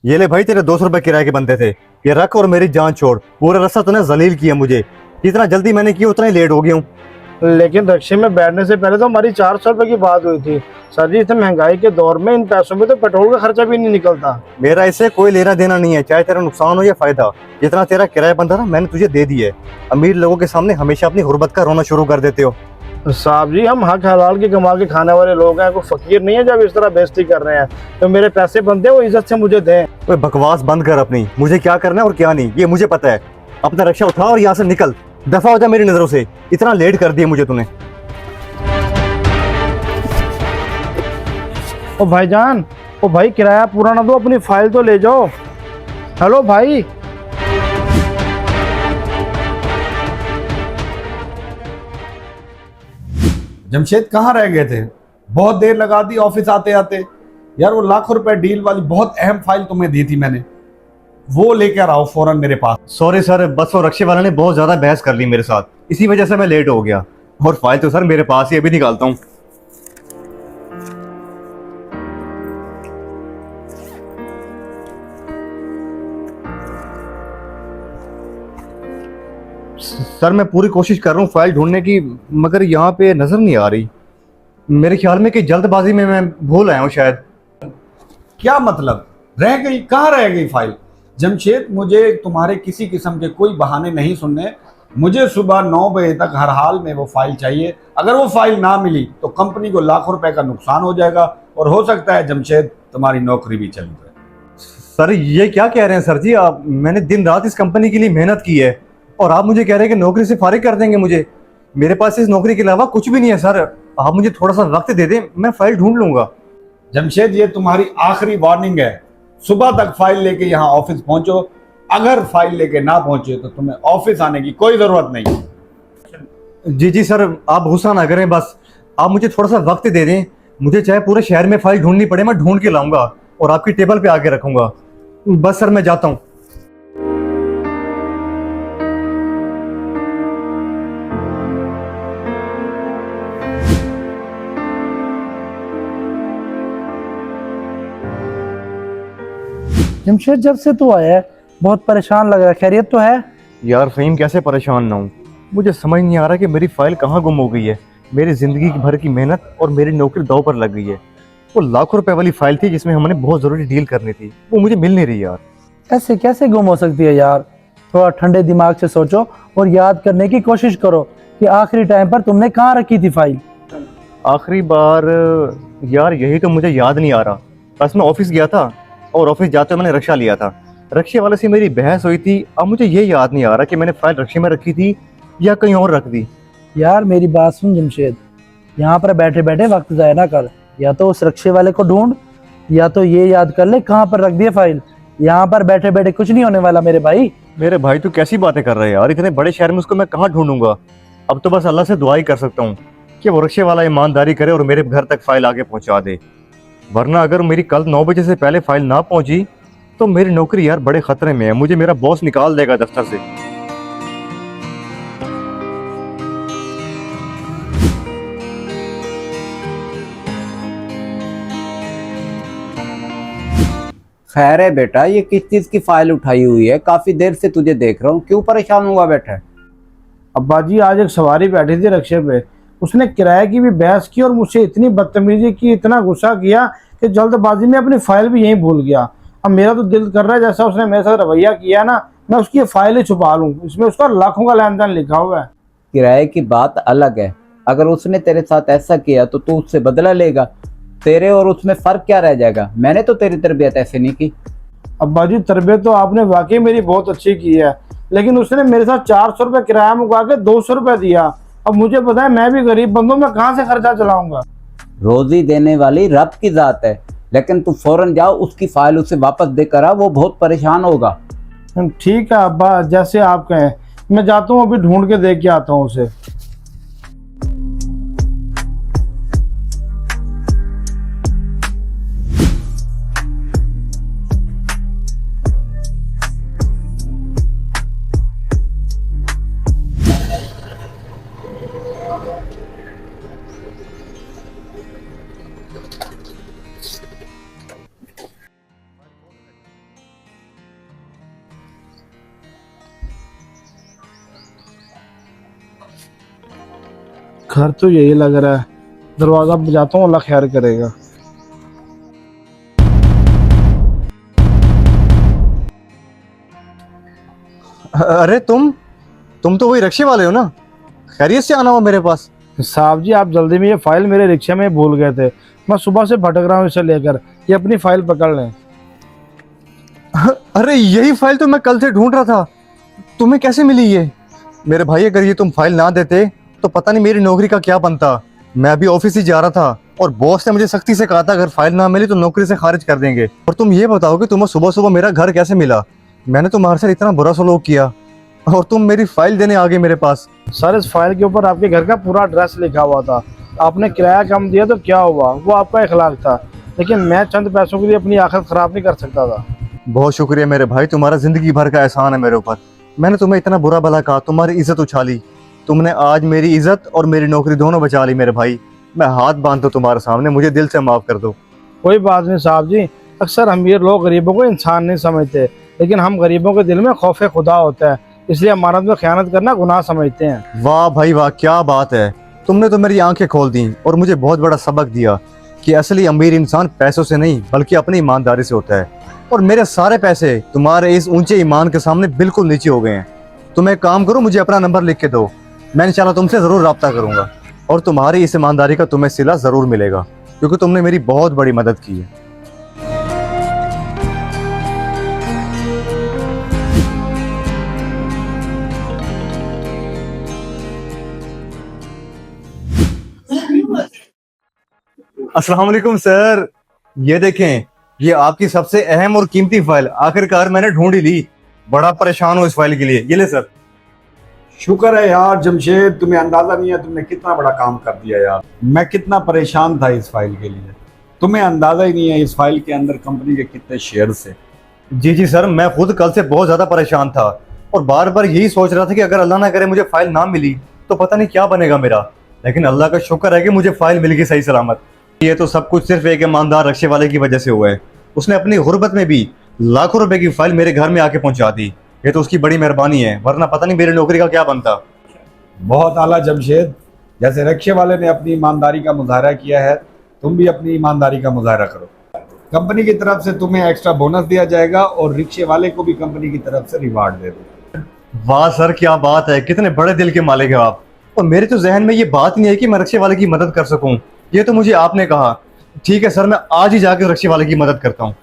ये ले भाई, तेरे 200 रुपए किराए के बनते थे। ये रख और मेरी जान छोड़। पूरा रास्ता तूने जलील किया मुझे। जितना जल्दी मैंने किया उतना ही लेट हो गया हूँ। लेकिन रिक्शे में बैठने से पहले तो हमारी 400 रुपए की बात हुई थी। सर जी, इतने महंगाई के दौर में इन पैसों में तो पेट्रोल का खर्चा भी नहीं निकलता। मेरा इससे कोई लेना देना नहीं है, चाहे तेरा नुकसान हो या फायदा। जितना तेरा किराया बनता था मैंने तुझे दे दिया है। अमीर लोगों के सामने हमेशा अपनी गुर्बत का रोना शुरू कर देते हो। साहब जी, हम हक हलाल की कमा के खाने वाले लोग हैं, कोई फकीर नहीं है जब इस तरह बेइज्जती कर रहे हैं। तो मेरे पैसे बनते हैं वो इज्जत से मुझे दें। ओए बकवास बंद कर अपनी। मुझे क्या करना है और क्या नहीं ये मुझे पता है। अपना रिक्शा उठा और यहाँ से निकल। दफा हो जा मेरी नजरों से। इतना लेट कर दिया मुझे तूने। ओ भाईजान, ओ भाई, किराया पूरा ना दो, अपनी फाइल तो ले जाओ। हेलो भाई। जमशेद कहाँ रह गए थे? बहुत देर लगा दी ऑफिस आते आते। यार वो लाखों रुपए डील वाली बहुत अहम फाइल तुम्हें दी थी मैंने, वो लेकर आओ फौरन मेरे पास। सॉरी सर, बस वो रिक्शे वाले ने बहुत ज्यादा बहस कर ली मेरे साथ, इसी वजह से मैं लेट हो गया। और फाइल तो सर मेरे पास ही, अभी निकालता हूँ। सर मैं पूरी कोशिश कर रहा हूँ फाइल ढूंढने की, मगर यहाँ पे नजर नहीं आ रही। मेरे ख्याल में कि जल्दबाजी में मैं भूल आया हूँ शायद। क्या मतलब रह गई? कहाँ रह गई फाइल? जमशेद, मुझे तुम्हारे किसी किस्म के कोई बहाने नहीं सुनने। मुझे सुबह 9 बजे तक हर हाल में वो फाइल चाहिए। अगर वो फाइल ना मिली तो कंपनी को लाखों रुपए का नुकसान हो जाएगा और हो सकता है जमशेद तुम्हारी नौकरी भी चली जाए। सर ये क्या कह रहे हैं सर जी आप? मैंने दिन रात इस कंपनी के लिए मेहनत की है और आप मुझे कह रहे हैं कि नौकरी से फारिग कर देंगे मुझे। मेरे पास इस नौकरी के अलावा कुछ भी नहीं है सर। आप मुझे थोड़ा सा वक्त दे दें, मैं फाइल ढूंढ लूंगा। जमशेद, ये तुम्हारी आखिरी वार्निंग है। सुबह तक फाइल लेके यहाँ ऑफिस पहुंचो। अगर फाइल लेके ना पहुंचे तो तुम्हें ऑफिस आने की कोई जरूरत नहीं। जी जी सर, आप गुस्सा ना करें, बस आप मुझे थोड़ा सा वक्त दे दें। मुझे चाहे पूरे शहर में फाइल ढूंढनी पड़े, मैं ढूंढ के लाऊंगा और आपकी टेबल पे आके रखूंगा। बस सर मैं जाता हूँ। जमशेद, जब से तू आया है बहुत परेशान लग रहा है, खैरियत तो है? यार फहीम, कैसे परेशान ना हूँ? मुझे समझ नहीं आ रहा कि मेरी फाइल कहाँ गुम हो गई है। मेरी जिंदगी भर की मेहनत और मेरी नौकरी दांव पर लग गई है। वो लाखों रुपए वाली फाइल थी जिसमें हमने बहुत जरूरी डील करनी थी, वो मुझे मिल नहीं रही यार। ऐसे कैसे गुम हो सकती है यार? थोड़ा ठंडे दिमाग से सोचो और याद करने की कोशिश करो कि आखिरी टाइम पर तुमने कहाँ रखी थी फाइल। आखिरी बार यार यही तो मुझे याद नहीं आ रहा। बस मैं ऑफिस गया था और ऑफिस जाते हुए मैंने रिक्शा लिया था। रिक्शे वाले से मेरी बहस हुई थी। अब मुझे ये याद नहीं आ रहा कि मैंने फाइल रिक्शे में रखी थी या कहीं और रख दी। यार मेरी बात सुन जमशेद, यहाँ पर बैठे बैठे वक्त जाया ना कर। या तो उस रिक्शे वाले को ढूंढ या तो ये याद कर ले कहाँ पर रख दिया फाइल। यहाँ पर बैठे बैठे कुछ नहीं होने वाला मेरे भाई। मेरे भाई तू कैसी बातें कर रहे हैं यार? इतने बड़े शहर में उसको मैं कहाँ ढूंढूंगा? अब तो बस अल्लाह से दुआ ही कर सकता हूँ कि वो रिक्शे वाला ईमानदारी करे और मेरे घर तक फाइल आगे पहुंचा दे। वरना अगर मेरी कल 9 बजे से पहले फाइल ना पहुंची तो मेरी नौकरी यार बड़े खतरे में है। मुझे मेरा बॉस निकाल देगा दफ्तर से। खैर है बेटा, ये किस चीज की फाइल उठाई हुई है? काफी देर से तुझे देख रहा हूँ, क्यों परेशान हुआ बैठा है? अब्बा जी, आज एक सवारी बैठी थी रिक्शे पे, उसने किराए की भी बहस की और मुझसे इतनी बदतमीजी की, इतना गुस्सा किया कि जल्दबाजी में अपनी फाइल भी यहीं भूल गया। अब मेरा तो दिल कर रहा है जैसा उसने मेरे साथ रवैया किया ना, मैं उसकी फाइल ही छुपा लूँ। इसमें उसका लाखों का लेन देन लिखा हुआ है। किराए की बात अलग है। अगर उसने तेरे साथ ऐसा किया तो तू उससे बदला लेगा। तेरे और उसमें फर्क क्या रह जाएगा? मैंने तो तेरी तरबियत ऐसे नहीं की। अब्बा जी, तरबियत तो आपने वाकई मेरी बहुत अच्छी की है, लेकिन उसने मेरे साथ 400 रुपये किराया मुका के 200 रुपये दिया। अब मुझे पता है मैं भी गरीब बंदू, मैं कहाँ से खर्चा चलाऊंगा? रोजी देने वाली रब की जात है, लेकिन तू फौरन जाओ, उसकी फाइल उसे वापस देकर आ, वो बहुत परेशान होगा। ठीक है अब्बा, जैसे आप कहें। मैं जाता हूँ, अभी ढूंढ के देख के आता हूँ उसे। घर तो यही लग रहा है, दरवाजा बजाता हूँ, अल्लाह खैर करेगा। अरे तुम तो वही रिक्शे वाले हो ना? खैरियत से आना हुआ मेरे पास? साहब जी, आप जल्दी में ये फाइल मेरे रिक्शे में भूल गए थे। मैं सुबह से भटक रहा हूँ इसे लेकर, ये अपनी फाइल पकड़ लें। अरे यही फाइल तो मैं कल से ढूंढ रहा था, तुम्हें कैसे मिली ये? मेरे भाई अगर ये तुम फाइल ना देते तो पता नहीं मेरी नौकरी का क्या बनता। मैं अभी ऑफिस ही जा रहा था और बॉस ने मुझे सख्ती से कहा था अगर फाइल ना मिली तो नौकरी से खारिज कर देंगे। और तुम ये बताओ कि तुम्हें सुबह सुबह मेरा घर कैसे मिला? मैंने तुम्हारे साथ इतना बुरा सलूक किया और तुम मेरी फाइल देने आ गए मेरे पास। सर, इस फाइल के ऊपर आपके घर का पूरा एड्रेस लिखा हुआ था। आपने किराया कम दिया तो क्या हुआ, वो आपका इखलाक था, लेकिन मैं चंद पैसों के लिए अपनी आखिरत खराब नहीं कर सकता था। बहुत शुक्रिया मेरे भाई, तुम्हारा जिंदगी भर का एहसान है मेरे ऊपर। मैंने तुम्हें इतना बुरा भला कहा, तुम्हारी इज्जत उछाली, तुमने आज मेरी इज्जत और मेरी नौकरी दोनों बचा ली मेरे भाई। मैं हाथ बांधता हूं तुम्हारे सामने, मुझे दिल से माफ कर दो। कोई बात नहीं साहब जी, अक्सर अमीर लोग गरीबों को इंसान नहीं समझते, लेकिन हम गरीबों के दिल में खौफ खुदा होता है, इसलिए अमानत में खयानत करना गुनाह समझते हैं। वाह भाई वाह, क्या बात है, तुमने तो मेरी आंखें खोल दी और मुझे बहुत बड़ा सबक दिया कि असली अमीर इंसान पैसों से नहीं बल्कि अपनी ईमानदारी से होता है। और मेरे सारे पैसे तुम्हारे इस ऊंचे ईमान के सामने बिल्कुल नीचे हो गए हैं। तुम एक काम करो, मुझे अपना नंबर लिख के दो, मैं इंशाल्लाह तुमसे जरूर रब्ता करूंगा और तुम्हारी इस ईमानदारी का तुम्हें सिला जरूर मिलेगा, क्योंकि तुमने मेरी बहुत बड़ी मदद की है। अस्सलाम वालेकुम सर, ये देखें, ये आपकी सबसे अहम और कीमती फाइल आखिरकार मैंने ढूंढ ही ली। बड़ा परेशान हूँ इस फाइल के लिए, ये ले सर। शुक्र है यार जमशेद, तुम्हें अंदाजा नहीं है तुमने कितना बड़ा काम कर दिया यार। मैं कितना परेशान था इस फाइल के लिए, तुम्हें अंदाजा ही नहीं है इस फाइल के अंदर कंपनी के कितने शेयर्स है। जी जी सर, मैं खुद कल से बहुत ज्यादा परेशान था और बार बार यही सोच रहा था कि अगर अल्लाह ना करे मुझे फाइल ना मिली तो पता नहीं क्या बनेगा मेरा। लेकिन अल्लाह का शुक्र है कि मुझे फाइल मिल गई सही सलामत। ये तो सब कुछ सिर्फ एक ईमानदार रिक्शे वाले की वजह से हुआ है। उसने अपनी गुर्बत में भी लाखों रुपए की फाइल मेरे घर में आके पहुंचा दी। ये तो उसकी बड़ी मेहरबानी है, वरना पता नहीं मेरी नौकरी का क्या बनता। बहुत आला जमशेद, जैसे रिक्शे वाले ने अपनी ईमानदारी का मुजाहरा किया है, तुम भी अपनी ईमानदारी का मुजाहरा करो। कंपनी की तरफ से तुम्हें एक्स्ट्रा बोनस दिया जाएगा और रिक्शे वाले को भी कंपनी की तरफ से रिवार्ड दे दो। वाह सर, क्या बात है, कितने बड़े दिल के मालिक है आप। और मेरे तो जहन में ये बात नहीं है कि मैं रिक्शे वाले की मदद कर सकूं, ये तो मुझे आपने कहा। ठीक है सर, मैं आज ही जाकर रिक्शे वाले की मदद करता हूँ।